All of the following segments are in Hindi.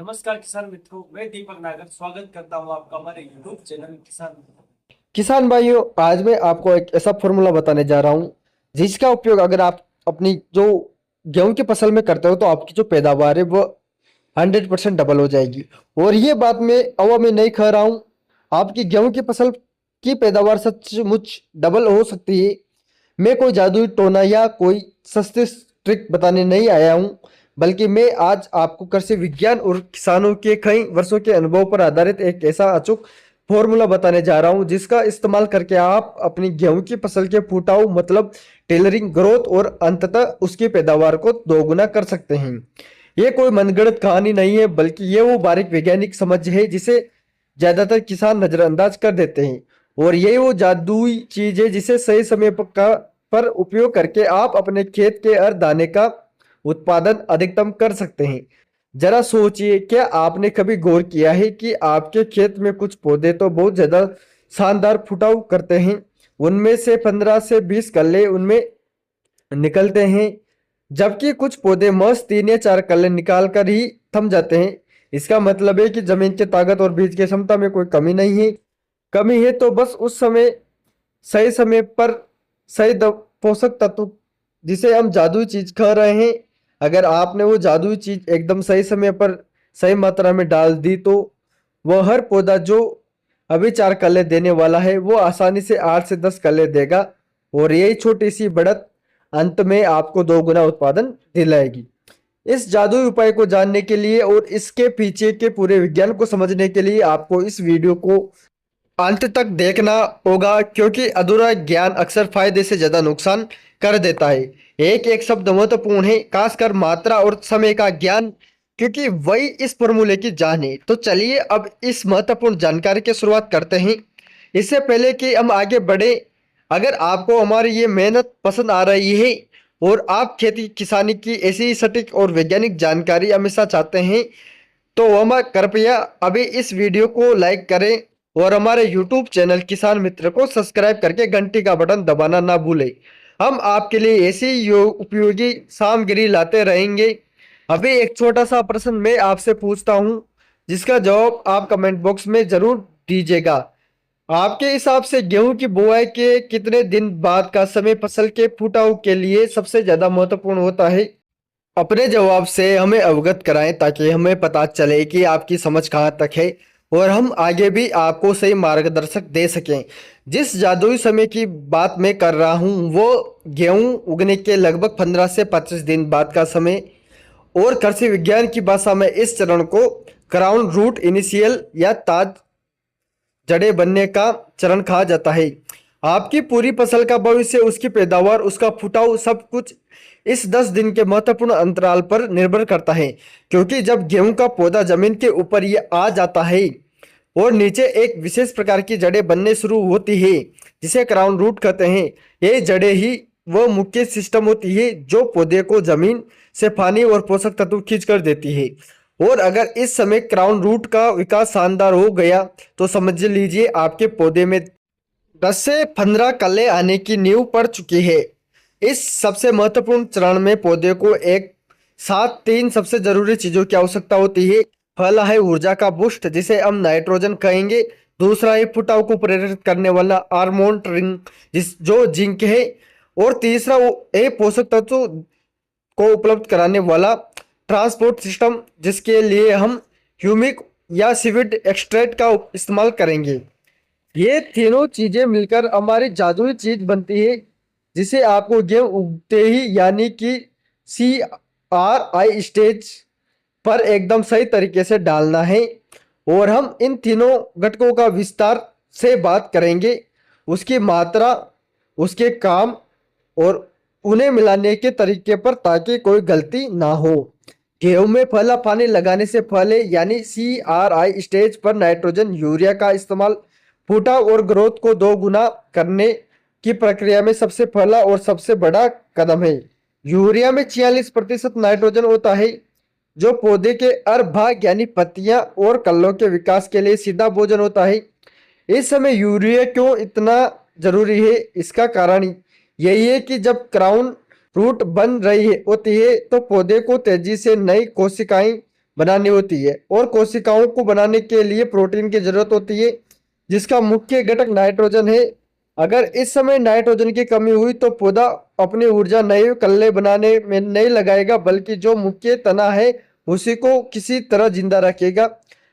नमस्कार किसान मित्रों, मैं दीपक नागर स्वागत करता हूं आपका हमारे यूट्यूब चैनल किसान भाइयों, आज मैं आपको एक ऐसा फॉर्मूला बताने जा रहा हूं जिसका उपयोग अगर आप अपनी जो गेहूं की फसल में करते हो तो आपकी जो पैदावार है वो 100% डबल हो जाएगी। और ये बात मैं हवा में नहीं कह रहा हूं, आपकी गेहूं की फसल की पैदावार सचमुच डबल हो सकती है। मैं कोई जादुई टोना या कोई सस्ते ट्रिक बताने नहीं आया हूं, बल्कि मैं आज आपको कृषि विज्ञान और किसानों के कई वर्षों के अनुभव पर आधारित एक ऐसा अचूक फॉर्मूला बताने जा रहा हूं जिसका इस्तेमाल करके आप अपनी गेहूं की फसल के फुटाव मतलब टेलरिंग, ग्रोथ और अंततः उसकी पैदावार को दोगुना कर सकते हैं। ये कोई मनगढ़ंत कहानी नहीं है, बल्कि ये वो बारीक वैज्ञानिक समझ है जिसे ज्यादातर किसान नजरअंदाज कर देते हैं। और यही वो जादुई चीज है जिसे सही समय पर उपयोग करके आप अपने खेत के हर दाने का उत्पादन अधिकतम कर सकते हैं। जरा सोचिए, क्या आपने कभी गौर किया है कि आपके खेत में कुछ पौधे तो बहुत ज्यादा शानदार फुटाव करते हैं, उनमें से 15 से 20 कल्ले उनमें निकलते हैं, जबकि कुछ पौधे मस्त 3 या 4 कल्ले निकाल कर ही थम जाते हैं। इसका मतलब है कि जमीन की ताकत और बीज की क्षमता में कोई कमी नहीं है। कमी है तो बस उस सही समय पर पोषक तत्व जिसे हम जादुई चीज कह रहे हैं। अगर आपने वो जादुई चीज एकदम सही समय पर सही मात्रा में डाल दी तो वह हर पौधा जो अभी 4 कल्ले देने वाला है वो आसानी से 8 से 10 कल्ले देगा। और यही छोटी सी बढ़त अंत में आपको 2 गुना उत्पादन दिलाएगी। इस जादुई उपाय को जानने के लिए और इसके पीछे के पूरे विज्ञान को समझने के लिए आपको इस वीडियो को अंत तक देखना होगा, क्योंकि अधूरा ज्ञान अक्सर फायदे से ज्यादा नुकसान कर देता है। एक एक शब्द महत्वपूर्ण है, खासकर मात्रा और समय का ज्ञान, क्योंकि वही इस फॉर्मूले की जान है। तो चलिए अब इस महत्वपूर्ण जानकारी की शुरुआत करते हैं। इससे पहले कि हम आगे बढ़े, अगर आपको हमारी ये मेहनत पसंद आ रही है और आप खेती किसानी की ऐसी ही सटीक और वैज्ञानिक जानकारी हमेशा चाहते हैं, तो हम कृपया अभी इस वीडियो को लाइक करें और हमारे यूट्यूब चैनल किसान मित्र को सब्सक्राइब करके घंटी का बटन दबाना ना भूलें। हम आपके लिए ऐसी उपयोगी सामग्री लाते रहेंगे। अभी एक छोटा सा प्रश्न मैं आपसे पूछता हूं, जिसका जवाब आप कमेंट बॉक्स में जरूर दीजिएगा। आपके हिसाब से गेहूं की बुआई के कितने दिन बाद का समय फसल के फुटाव के लिए सबसे ज्यादा महत्वपूर्ण होता है? अपने जवाब से हमें अवगत कराएं ताकि हमें पता चले कि आपकी समझ कहाँ तक है और हम आगे भी आपको सही मार्गदर्शक दे सकें। जिस जादुई समय की बात मैं कर रहा हूँ वो गेहूं उगने के लगभग 15 से 25 दिन बाद का समय, और कृषि विज्ञान की भाषा में इस चरण को क्राउन रूट इनिशियल या ताज जड़ें बनने का चरण कहा जाता है। आपकी पूरी फसल का भविष्य, उसकी पैदावार, उसका फुटाव, सब कुछ इस 10 दिन के महत्वपूर्ण अंतराल पर निर्भर करता है। क्योंकि जब गेहूं का पौधा जमीन के ऊपर ये आ जाता है और नीचे एक विशेष प्रकार की जड़ें बनने शुरू होती है जिसे क्राउन रूट कहते हैं। ये जड़ें ही वह मुख्य सिस्टम होती है जो पौधे को जमीन से पानी और पोषक तत्व खींच कर देती है। और अगर इस समय क्राउन रूट का विकास शानदार हो गया तो समझ लीजिए आपके पौधे में 10 से 15 कल्ले आने की नींव पड़ चुकी है। इस सबसे महत्वपूर्ण चरण में पौधे को एक साथ 3 सबसे जरूरी चीजों की आवश्यकता होती है। पहला है ऊर्जा का बूस्ट, जिसे हम नाइट्रोजन कहेंगे। दूसरा है फुटाव को प्रेरित करने वाला हार्मोन रिंग, जिस जो जिंक है। और तीसरा वो है पोषक तत्व को उपलब्ध कराने वाला ट्रांसपोर्ट सिस्टम, जिसके लिए हम ह्यूमिक या सीविड एक्सट्रैक्ट का इस्तेमाल करेंगे। ये तीनों चीजें मिलकर हमारी जादुई चीज बनती है जिसे आपको गेम उगते ही यानी कि CRI स्टेज पर एकदम सही तरीके से डालना है। और हम इन तीनों घटकों का विस्तार से बात करेंगे, उसकी मात्रा, उसके काम और उन्हें मिलाने के तरीके पर, ताकि कोई गलती ना हो। गेहूं में पहला पानी लगाने से पहले यानी CRI स्टेज पर नाइट्रोजन यूरिया का इस्तेमाल फुटाव और ग्रोथ को 2 गुना करने की प्रक्रिया में सबसे पहला और सबसे बड़ा कदम है। यूरिया में 46% नाइट्रोजन होता है, जो पौधे के हर भाग यानी पत्तियां और कल्लों के विकास के लिए सीधा भोजन होता है। इस समय यूरिया क्यों इतना जरूरी है, इसका कारण यही है कि जब क्राउन रूट बन रही होती है तो पौधे को तेजी से नई कोशिकाएं बनानी होती है और कोशिकाओं को बनाने के लिए प्रोटीन की जरूरत होती है, जिसका मुख्य घटक नाइट्रोजन है। अगर इस समय नाइट्रोजन की कमी हुई तो पौधा अपनी ऊर्जा नए कल्ले बनाने में नहीं लगाएगा, बल्कि जो मुख्य तना है उसी को किसी तरह जिंदा रखेगा।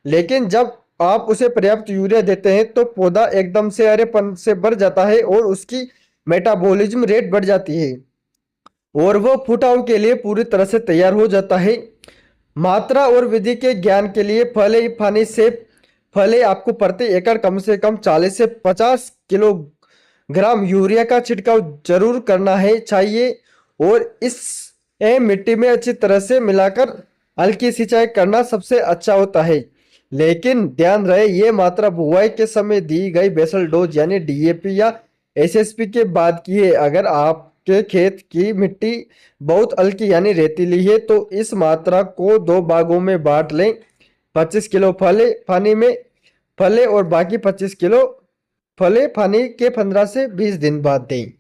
लेकिन जब आप उसे पर्याप्त यूरिया देते हैं तो पौधा एकदम से हरेपन से भर जाता है और उसकी मेटाबॉलिज्म रेट बढ़ जाती है और वह फुटाव के लिए पूरी तरह से तैयार हो जाता है। मात्रा और विधि के ज्ञान के लिए फले आपको प्रति एकड़ कम से कम 40 से 50 किलोग्राम यूरिया का छिड़काव जरूर करना है चाहिए और इस मिट्टी में अच्छी तरह से मिलाकर हल्की सिंचाई करना सबसे अच्छा होता है। लेकिन ध्यान रहे ये मात्रा बुआई के समय दी गई बेसल डोज यानी डीएपी या एसएसपी के बाद की है। अगर आपके खेत की मिट्टी बहुत हल्की यानी रेतीली है तो इस मात्रा को 2 भागों में बांट लें। 25 किलो फले और बाकी 25 किलो फले पानी के 15 से 20 दिन बाद दें,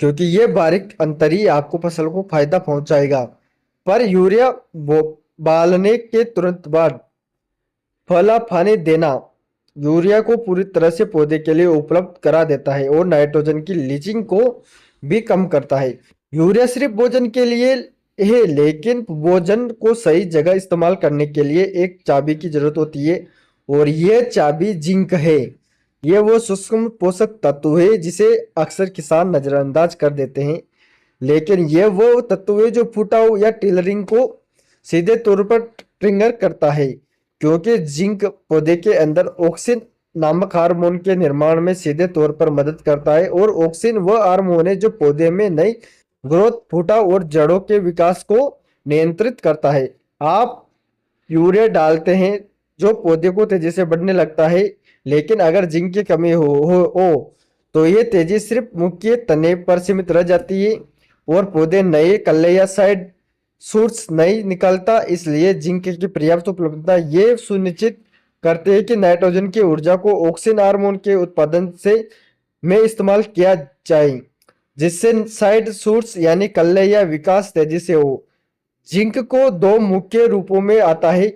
क्योंकि ये बारीक अंतर ही आपको फसल को फायदा पहुंचाएगा। पर यूरिया बालने के तुरंत बाद फला पानी देना यूरिया को पूरी तरह से पौधे के लिए उपलब्ध करा देता है और नाइट्रोजन की लीचिंग को भी कम करता है। यूरिया सिर्फ भोजन के लिए है, लेकिन भोजन को सही जगह इस्तेमाल करने के लिए एक चाबी की जरूरत होती है और यह चाबी जिंक है। ये वो सूक्ष्म पोषक तत्व है जिसे अक्सर किसान नजरअंदाज कर देते हैं, लेकिन ये वो तत्व है जो फुटाव या टिलरिंग को सीधे तौर पर ट्रिगर करता है, क्योंकि जिंक पौधे के अंदर ऑक्सिन नामक हार्मोन के निर्माण में सीधे तौर पर मदद करता है और ऑक्सिन वह हार्मोन है जो पौधे में नई ग्रोथ, फुटाव और जड़ों के विकास को नियंत्रित करता है। आप यूरिया डालते हैं जो पौधे को तेजी से बढ़ने लगता है, लेकिन अगर जिंक की कमी हो तो ये तेजी सिर्फ मुख्य तने पर सीमित रह जाती है और पौधे नए कल्ले या साइड शूट्स नहीं निकलता। इसलिए जिंक की पर्याप्त उपलब्धता ये सुनिश्चित करते हैं कि नाइट्रोजन की ऊर्जा को ऑक्सिन हार्मोन के उत्पादन से में इस्तेमाल किया जाए, जिससे साइड शूट्स यानी कल्ले या विकास तेजी से हो। जिंक को 2 मुख्य रूपों में आता है।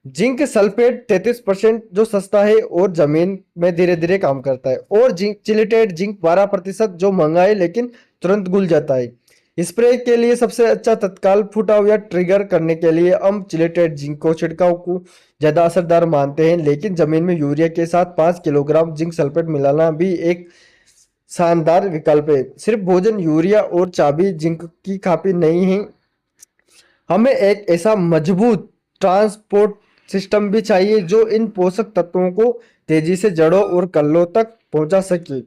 जिंक सल्फेट 33% जो सस्ता है और जमीन में धीरे धीरे काम करता है, और जिंक चिलेटेड जिंक 12% जो महंगा है लेकिन तुरंत घुल जाता है। स्प्रे के लिए सबसे अच्छा तत्काल फुटाव या ट्रिगर करने के लिए हम चिलेटेड जिंक को छिड़काव को ज्यादा असरदार मानते हैं, लेकिन जमीन में यूरिया के साथ 5 किलोग्राम जिंक सल्फेट मिलाना भी एक शानदार विकल्प है। सिर्फ भोजन यूरिया और चाबी जिंक की काफी नहीं है, हमें एक ऐसा मजबूत ट्रांसपोर्ट सिस्टम भी चाहिए जो इन पोषक तत्वों को तेजी से जड़ों और कल्लों तक पहुंचा सके,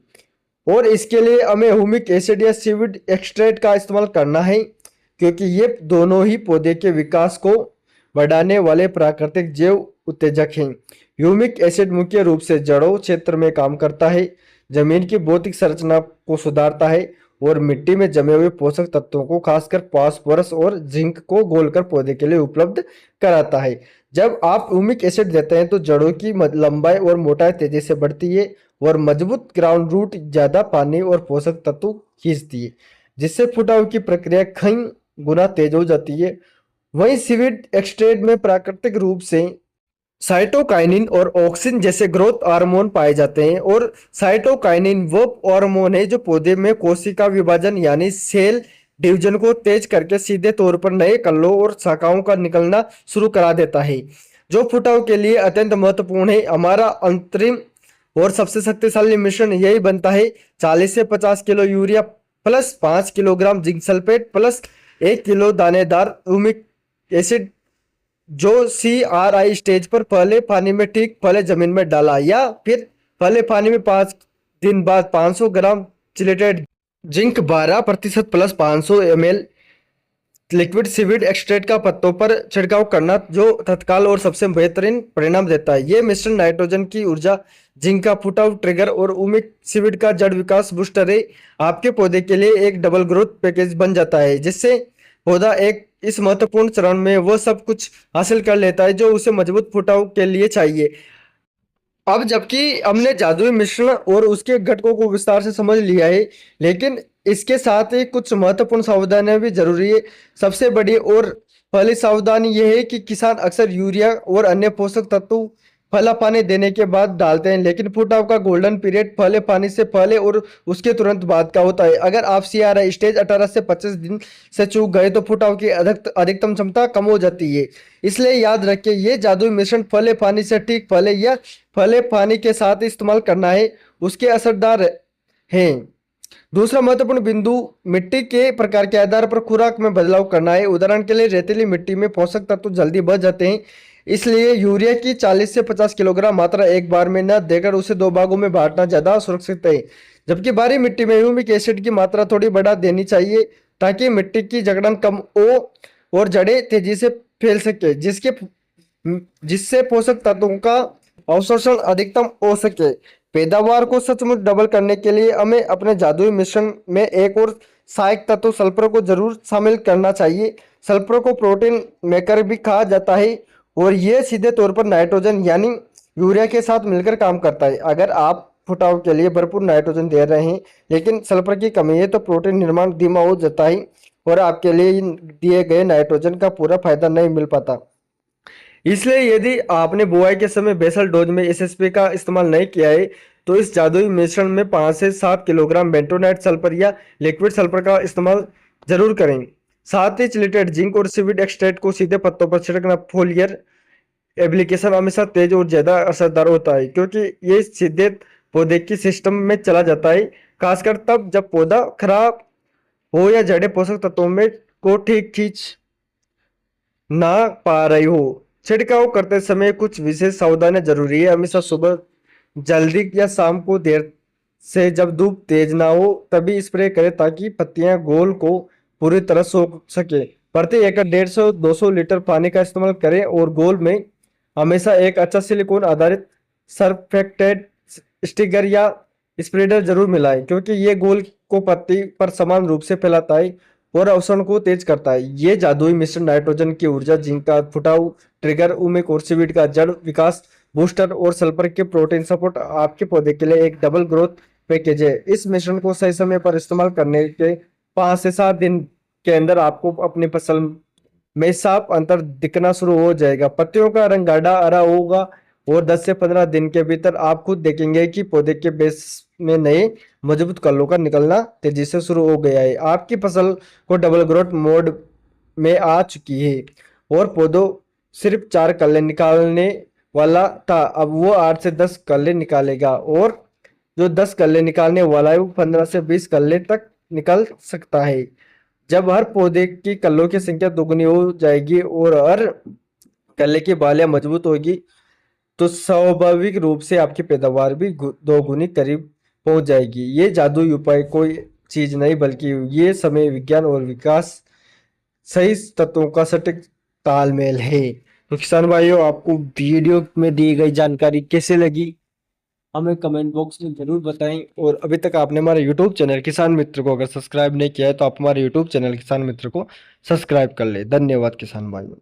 और इसके लिए हमें ह्यूमिक एसिड या सीविड एक्सट्रैक्ट का इस्तेमाल करना है, क्योंकि ये दोनों ही पौधे के विकास को बढ़ाने वाले प्राकृतिक जैव उत्तेजक हैं। ह्यूमिक एसिड मुख्य रूप से जड़ों क्षेत्र में काम करता है, जमीन की भौतिक संरचना को सुधारता है और मिट्टी में जमे हुए पोषक तत्वों को खासकर फास्फोरस और जिंक को घोलकर पौधे के लिए उपलब्ध कराता है। जब आप ह्यूमिक एसिड देते हैं तो जड़ों की लंबाई और मोटाई तेजी से बढ़ती है और मजबूत ग्राउंड रूट ज्यादा पानी और पोषक तत्व खींचती है, जिससे फुटाव की प्रक्रिया कई गुना तेज हो जाती है। वहीं सीविड एक्सट्रैक्ट में प्राकृतिक रूप से साइटोकाइनिन और ऑक्सिन जैसे ग्रोथ हार्मोन पाए जाते हैं, और साइटोकाइनिन वो हार्मोन है जो पौधे में कोशिका विभाजन यानी सेल डिवीजन को तेज करके सीधे तौर पर नए कल्लों और शाखाओं का निकलना शुरू करा देता है, जो फुटाव के लिए अत्यंत महत्वपूर्ण है। हमारा अंतरिम और सबसे शक्तिशाली मिश्रण यही बनता है। 40 से 50 kilo urea plus 5 kilogram zinc sulphate plus 1 kilo दानेदार ह्यूमिक एसिड, जो CRI स्टेज पर पहले पानी में ठीक पहले जमीन में डाला, या फिर पहले पानी में 5 दिन बाद 500 ग्राम chelated zinc 12% plus 500 ml liquid seaweed extract का पत्तों पर छिड़काव करना, जो तत्काल और सबसे बेहतरीन परिणाम देता है। ये मिश्रण नाइट्रोजन की ऊर्जा, जिंक का फुटाव ट्रिगर और ह्यूमिक सीविड का जड़ विकास बूस्टर है, आपके पौधे के लिए एक डबल ग्रोथ पैकेज बन जाता है, जिससे पौधा एक इस महत्वपूर्ण चरण में वह सब कुछ हासिल कर लेता है जो उसे मजबूत फुटाव के लिए चाहिए। अब जबकि हमने जादुई मिश्रण और उसके घटकों को विस्तार से समझ लिया है, लेकिन इसके साथ ही कुछ महत्वपूर्ण सावधानियां भी जरूरी है। सबसे बड़ी और पहली सावधानी यह है कि किसान अक्सर यूरिया और अन्य पोषक तत्व फला पानी देने के बाद डालते हैं, लेकिन फुटाव का गोल्डन पीरियड फले पानी से पहले और उसके तुरंत बाद का होता है। अगर आप CRI स्टेज 18 से 25 दिन से चूक गए तो फुटाव की अधिकतम क्षमता कम हो जाती है। इसलिए याद रखिए, ये जादुई मिश्रण फले पानी से ठीक पहले या फले पानी के साथ इस्तेमाल करना है, उसके असरदार हैं। दूसरा महत्वपूर्ण बिंदु, मिट्टी के प्रकार के आधार पर खुराक में बदलाव करना है। उदाहरण के लिए रेतीली मिट्टी में पोषक तत्व जल्दी बढ़ जाते हैं, इसलिए यूरिया की 40 से 50 किलोग्राम मात्रा एक बार में न देकर उसे 2 भागों में बांटना ज्यादा सुरक्षित है। जबकि भारी मिट्टी में ह्यूमिक एसिड की मात्रा थोड़ी बढ़ा देनी चाहिए, ताकि मिट्टी की जकड़न कम हो और जड़ें तेजी से फैल सके, जिससे पोषक तत्वों का अवशोषण अधिकतम हो सके। पैदावार को सचमुच डबल करने के लिए हमें अपने जादुई मिश्रण में एक और सहायक तत्व सल्फर को जरूर शामिल करना चाहिए। सल्फर को प्रोटीन मेकर भी कहा जाता है और यह सीधे तौर पर नाइट्रोजन यानी यूरिया के साथ मिलकर काम करता है। अगर आप फुटाव के लिए भरपूर नाइट्रोजन दे रहे हैं लेकिन सल्फर की कमी है, तो प्रोटीन निर्माण धीमा हो जाता है और आपके लिए दिए गए नाइट्रोजन का पूरा फायदा नहीं मिल पाता। इसलिए यदि आपने बुआई के समय बेसल डोज में SSP का इस्तेमाल नहीं किया है, तो इस जादुई मिश्रण में 5 से 7 किलोग्राम बेंटोनाइट सल्फर या लिक्विड सल्फर का इस्तेमाल जरूर करें। साथ ही चिलेटेड जिंक और सीवीड एक्सट्रैक्ट को सीधे पत्तों पर छिड़कना फोलियर एप्लीकेशन हमेशा तेज और ज्यादा असरदार होता है, क्योंकि ये सीधे पौधे की सिस्टम में चला जाता है, खासकर तब जब पौधा खराब हो या जड़ें पोषक तत्वों में को ठीक खींच ना पा रही हो। छिड़काव करते समय कुछ विशेष सावधानियां जरूरी है। हमेशा सुबह जल्दी या शाम को देर से, जब धूप तेज ना हो, तभी स्प्रे करें, ताकि पत्तियां गोल को पूरी तरह सूख सके। प्रति एकड़ 150-200 लीटर पानी का इस्तेमाल करें और गोल में हमेशा एक अच्छा सिलिकॉन आधारित सरफेक्टेड स्टिकर या स्प्रेडर जरूर मिलाएं, क्योंकि ये गोल को पत्ती पर समान रूप से फैलाता है और अवशोषण को तेज करता है। ये जादुई मिश्रण नाइट्रोजन की ऊर्जा, जिंक का फुटाव ट्रिगर, उमिक और सीवीड का जड़ विकास बूस्टर और सल्फर के प्रोटीन सपोर्ट आपके पौधे के लिए एक डबल ग्रोथ पैकेज है। इस मिश्रण को सही समय पर इस्तेमाल करने के 5 से 7 दिन के अंदर आपको अपनी फसल में साफ अंतर दिखना शुरू हो जाएगा। पत्तियों का रंग गाढ़ा हरा होगा और 10 से 15 दिन के भीतर आप खुद देखेंगे कि पौधे के बेस में नए मजबूत कल्लों का निकलना तेजी से शुरू हो गया है। आपकी फसल को डबल ग्रोथ मोड में आ चुकी है और पौधों सिर्फ 4 कल्ले निकालने वाला था, अब वो 8 से 10 कल्ले निकालेगा और जो 10 कल्ले निकालने वाला है वो 15 से 20 कल्ले तक निकल सकता है। जब हर पौधे की कल्लों की संख्या दोगुनी हो जाएगी और हर कल्ले की बालियां मजबूत होगी, तो स्वाभाविक रूप से आपकी पैदावार भी 2 गुनी करीब पहुंच जाएगी। ये जादुई उपाय कोई चीज नहीं, बल्कि ये समय, विज्ञान और विकास सही तत्वों का सटीक तालमेल है। तो किसान भाइयों, आपको वीडियो में दी गई जानकारी कैसे लगी हमें कमेंट बॉक्स में जरूर बताएं। और अभी तक आपने हमारे यूट्यूब चैनल किसान मित्र को अगर सब्सक्राइब नहीं किया है, तो आप हमारे यूट्यूब चैनल किसान मित्र को सब्सक्राइब कर ले। धन्यवाद किसान भाइयों।